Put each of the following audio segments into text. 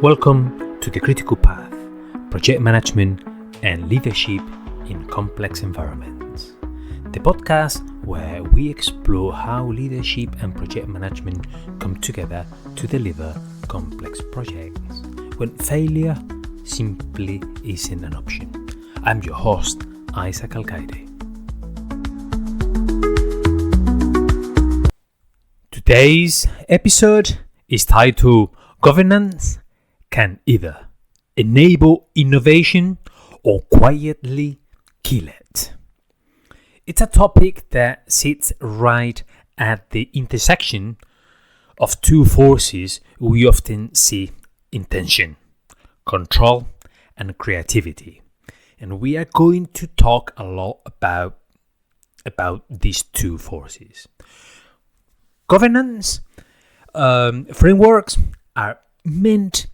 Welcome to The Critical Path, Project Management and Leadership in Complex Environments, the podcast where we explore how leadership and project management come together to deliver complex projects when failure simply isn't an option. I'm your host, Isaac Alcaide. Today's episode is titled Governance Can Either Enable Innovation or Quietly Kill It. It's a topic that sits right at the intersection of two forces we often see in tension: control and creativity. And we are going to talk a lot about these two forces. Governance frameworks are meant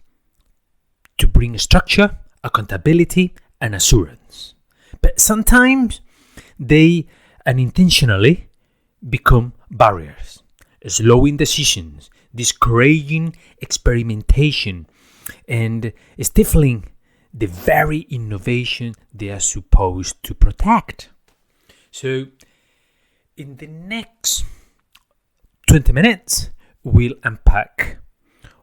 to bring structure, accountability, and assurance. But sometimes they unintentionally become barriers, slowing decisions, discouraging experimentation, and stifling the very innovation they are supposed to protect. So, in the next 20 minutes, we'll unpack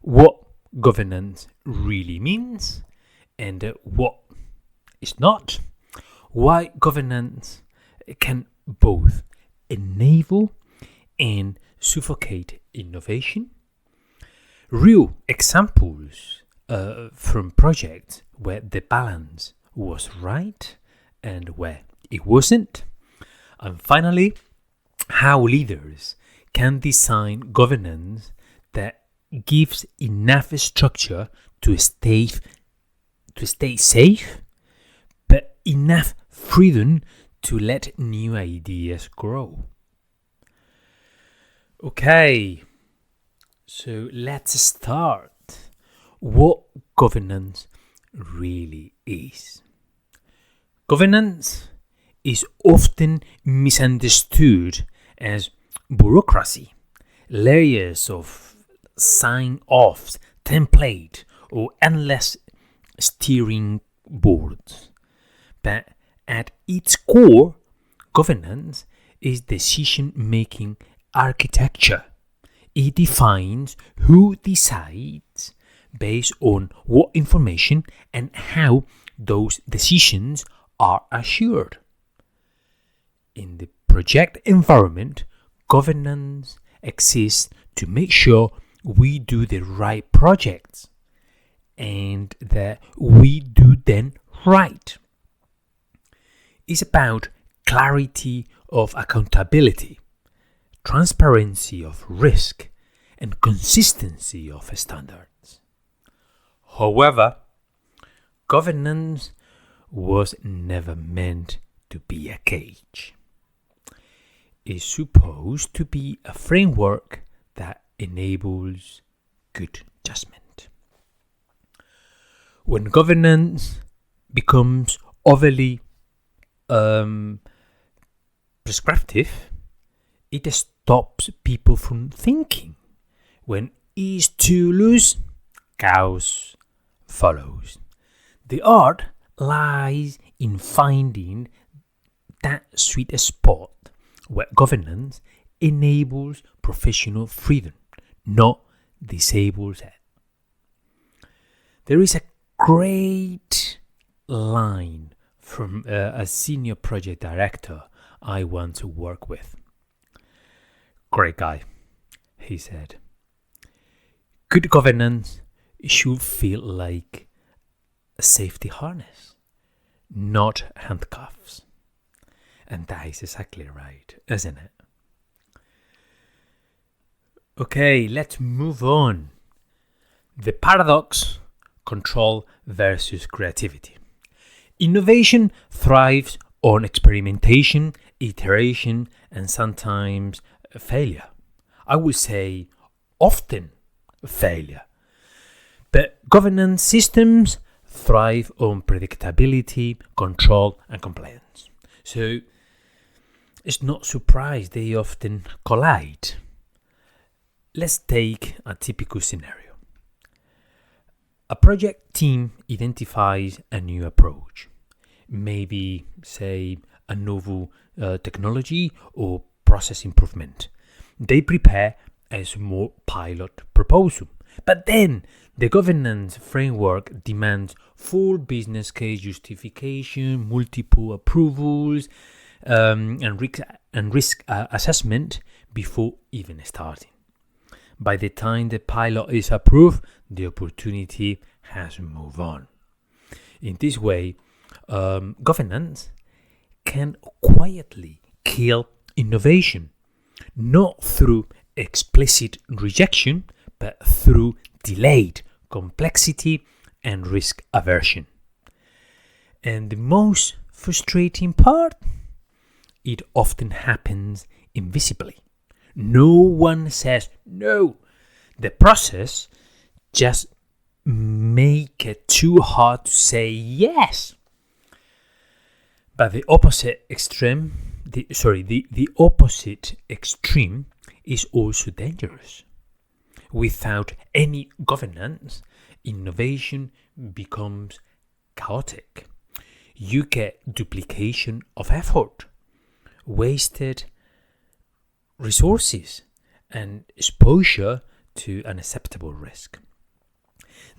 what governance really means and what is not, why governance can both enable and suffocate innovation, real examples from projects where the balance was right and where it wasn't, and finally, how leaders can design governance that gives enough structure to stay safe, but enough freedom to let new ideas grow. Okay, so let's start. What governance really is. Governance is often misunderstood as bureaucracy, layers of sign-offs, template, or endless steering boards. But at its core, governance is decision-making architecture. It defines who decides based on what information and how those decisions are assured. In the project environment, governance exists to make sure we do the right projects and that we do them right. It's about clarity of accountability, transparency of risk, and consistency of standards. However, governance was never meant to be a cage. Is supposed to be a framework that enables good judgment. When governance becomes overly prescriptive, it stops people from thinking. When it's too loose, chaos follows. The art lies in finding that sweet spot where governance enables professional freedom, not disables it. There is a great line from a senior project director I want to work with. Great guy, he said. Good governance should feel like a safety harness, not handcuffs. And that is exactly right, isn't it? Okay, let's move on. The paradox: control versus creativity. Innovation thrives on experimentation, iteration, and sometimes failure. I would say often failure. But governance systems thrive on predictability, control, and compliance. So it's not surprised they often collide. Let's take a typical scenario. A project team identifies a new approach, maybe, say, a novel technology or process improvement. They prepare a small pilot proposal, but then the governance framework demands full business case justification, multiple approvals, and risk assessment before even starting. By the time the pilot is approved, the opportunity has moved on. In this way, governance can quietly kill innovation, not through explicit rejection, but through delayed complexity and risk aversion. And the most frustrating part, it often happens invisibly. No one says no. The process just make it too hard to say yes. But the opposite extreme, the opposite extreme is also dangerous. Without any governance, innovation becomes chaotic. You get duplication of effort, wasted resources, and exposure to unacceptable risk.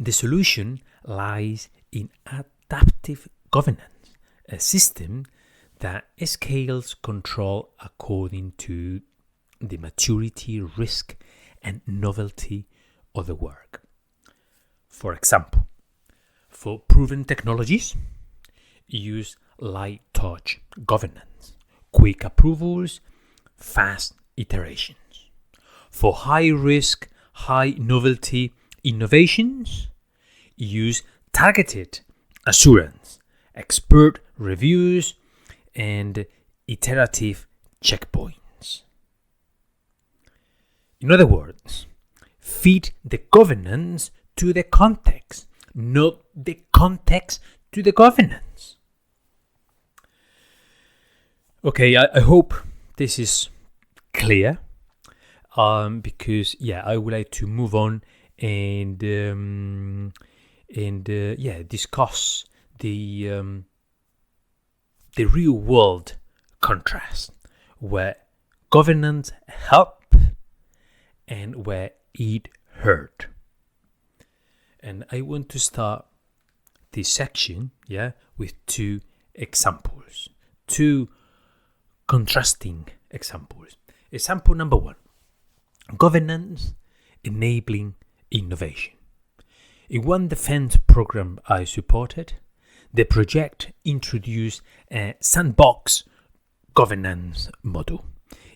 The solution lies in adaptive governance, a system that scales control according to the maturity, risk, and novelty of the work. For example, for proven technologies, use light touch governance, quick approvals, fast iterations. For high risk, high novelty innovations, use targeted assurance, expert reviews, and iterative checkpoints. In other words, fit the governance to the context, not the context to the governance. Okay, I hope this is clear, because I would like to move on and discuss the real world contrast where governance help and where it hurt. And I want to start this section with two examples, two contrasting examples. Example number one, governance enabling innovation. In one defense program I supported, the project introduced a sandbox governance model.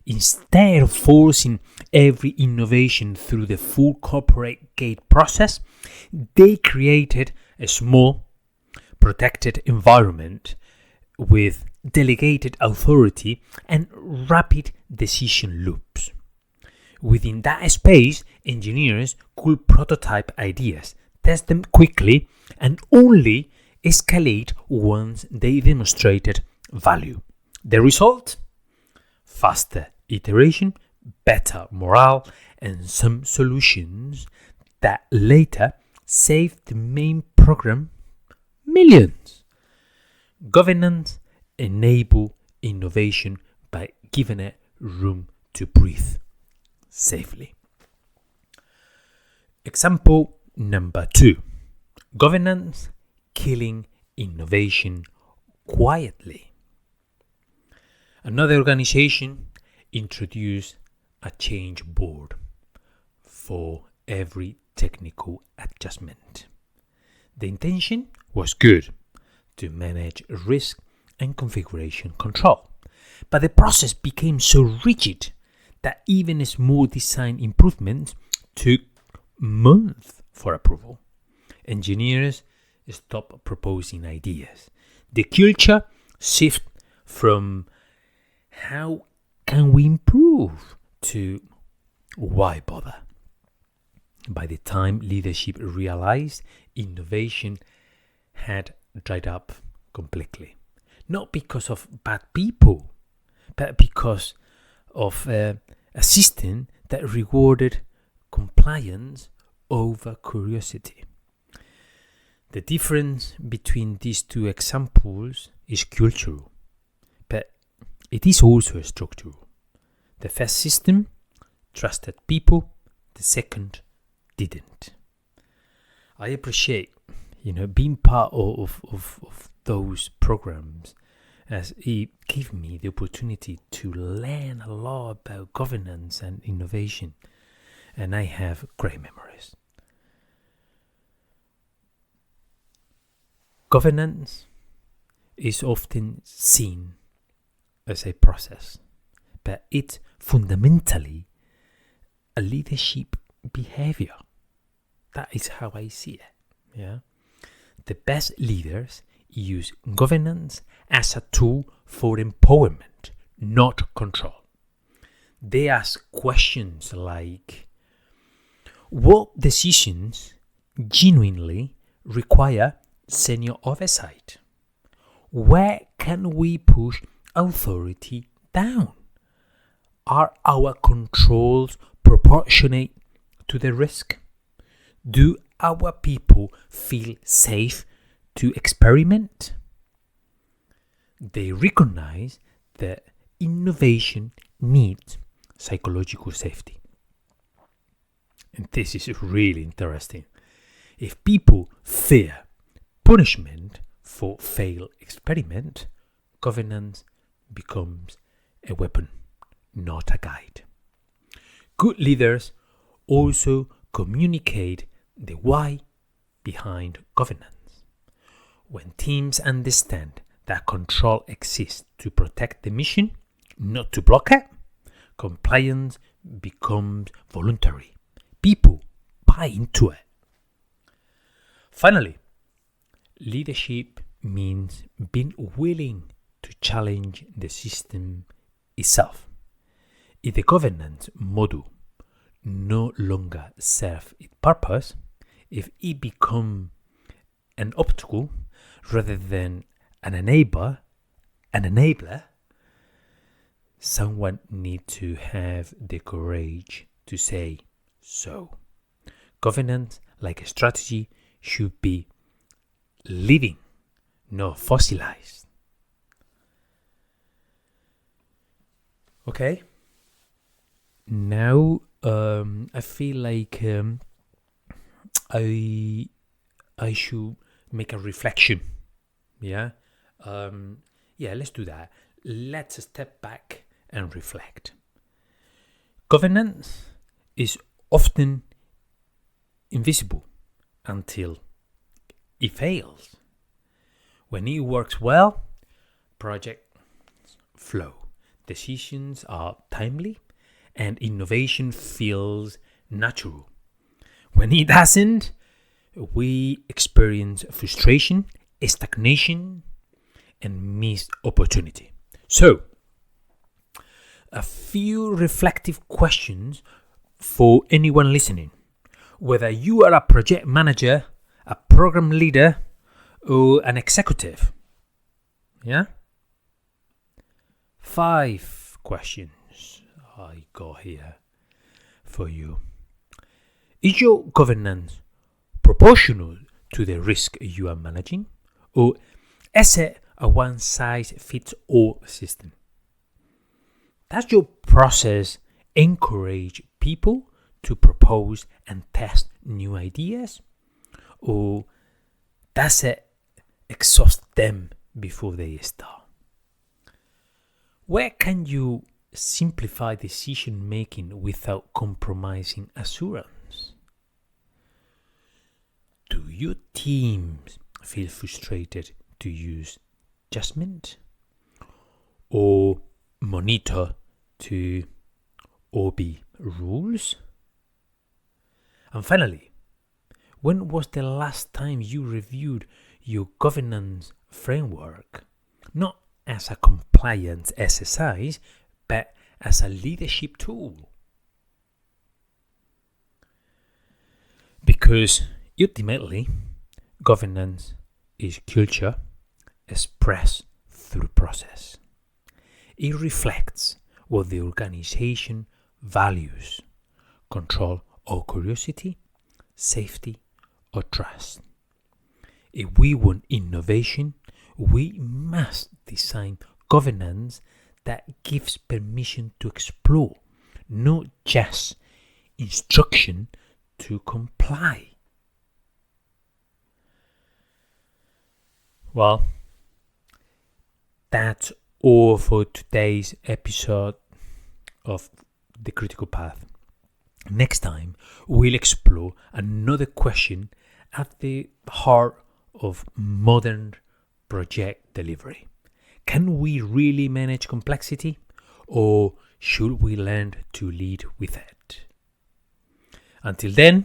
Instead of forcing every innovation through the full corporate gate process, they created a small, protected environment with delegated authority and rapid decision loops. Within that space, engineers could prototype ideas, test them quickly, and only escalate once they demonstrated value. The result? Faster iteration, better morale, and some solutions that later saved the main program millions. Governance enable innovation by giving it room to breathe safely. Example number two, governance killing innovation quietly. Another organization introduced a change board for every technical adjustment. The intention was good, to manage risk and configuration control. But the process became so rigid that even small design improvements took months for approval. Engineers stopped proposing ideas. The culture shifted from how can we improve to why bother. By the time leadership realized, innovation had dried up completely. Not because of bad people, but because of a system that rewarded compliance over curiosity. The difference between these two examples is cultural, but it is also structural. The first system trusted people, the second didn't. I appreciate, being part of those programs, as it gave me the opportunity to learn a lot about governance and innovation, and I have great memories. Governance is often seen as a process, but it's fundamentally a leadership behavior. That is how I see it. Yeah, the best leaders use governance as a tool for empowerment, not control. They ask questions like, what decisions genuinely require senior oversight? Where can we push authority down? Are our controls proportionate to the risk? Do our people feel safe to experiment? They recognize that innovation needs psychological safety. And this is really interesting. If people fear punishment for failed experiment, governance becomes a weapon, not a guide. Good leaders also communicate the why behind governance. When teams understand that control exists to protect the mission, not to block it, compliance becomes voluntary. People buy into it. Finally, leadership means being willing to challenge the system itself. If the governance model no longer serves its purpose, if it becomes an obstacle rather than an enabler, someone needs to have the courage to say so. Governance, like a strategy, should be living, not fossilized. Okay? Now, I feel like I should make a reflection. Yeah? Let's do that. Let's step back and reflect. Governance is often invisible until it fails. When it works well, projects flow, decisions are timely, and innovation feels natural. When it doesn't, we experience frustration, stagnation, and missed opportunity. So, a few reflective questions for anyone listening. Whether you are a project manager, a program leader, or an executive. Yeah? 5 questions I got here for you. Is your governance proportional to the risk you are managing? Or is it a one-size-fits-all system? Does your process encourage people to propose and test new ideas? Or does it exhaust them before they start? Where can you simplify decision making without compromising assurance? Do your teams feel frustrated to use judgment or monitor to obey rules? And finally, when was the last time you reviewed your governance framework? Not as a compliance exercise, but as a leadership tool. Because ultimately, governance is culture expressed through process. It reflects what the organization values: control or curiosity, safety or trust. If we want innovation, we must design governance that gives permission to explore, not just instruction to comply. Well, that's all for today's episode of The Critical Path. Next time, we'll explore another question at the heart of modern project delivery. Can we really manage complexity, or should we learn to lead with it? Until then,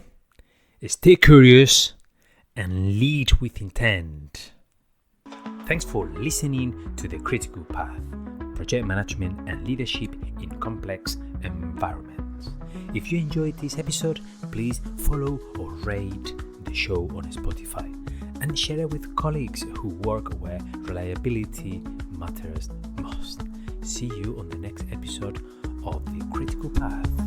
stay curious and lead with intent. Thanks for listening to The Critical Path, project management and leadership in complex environments. If you enjoyed this episode, please follow or rate the show on Spotify and share it with colleagues who work where reliability matters most. See you on the next episode of The Critical Path.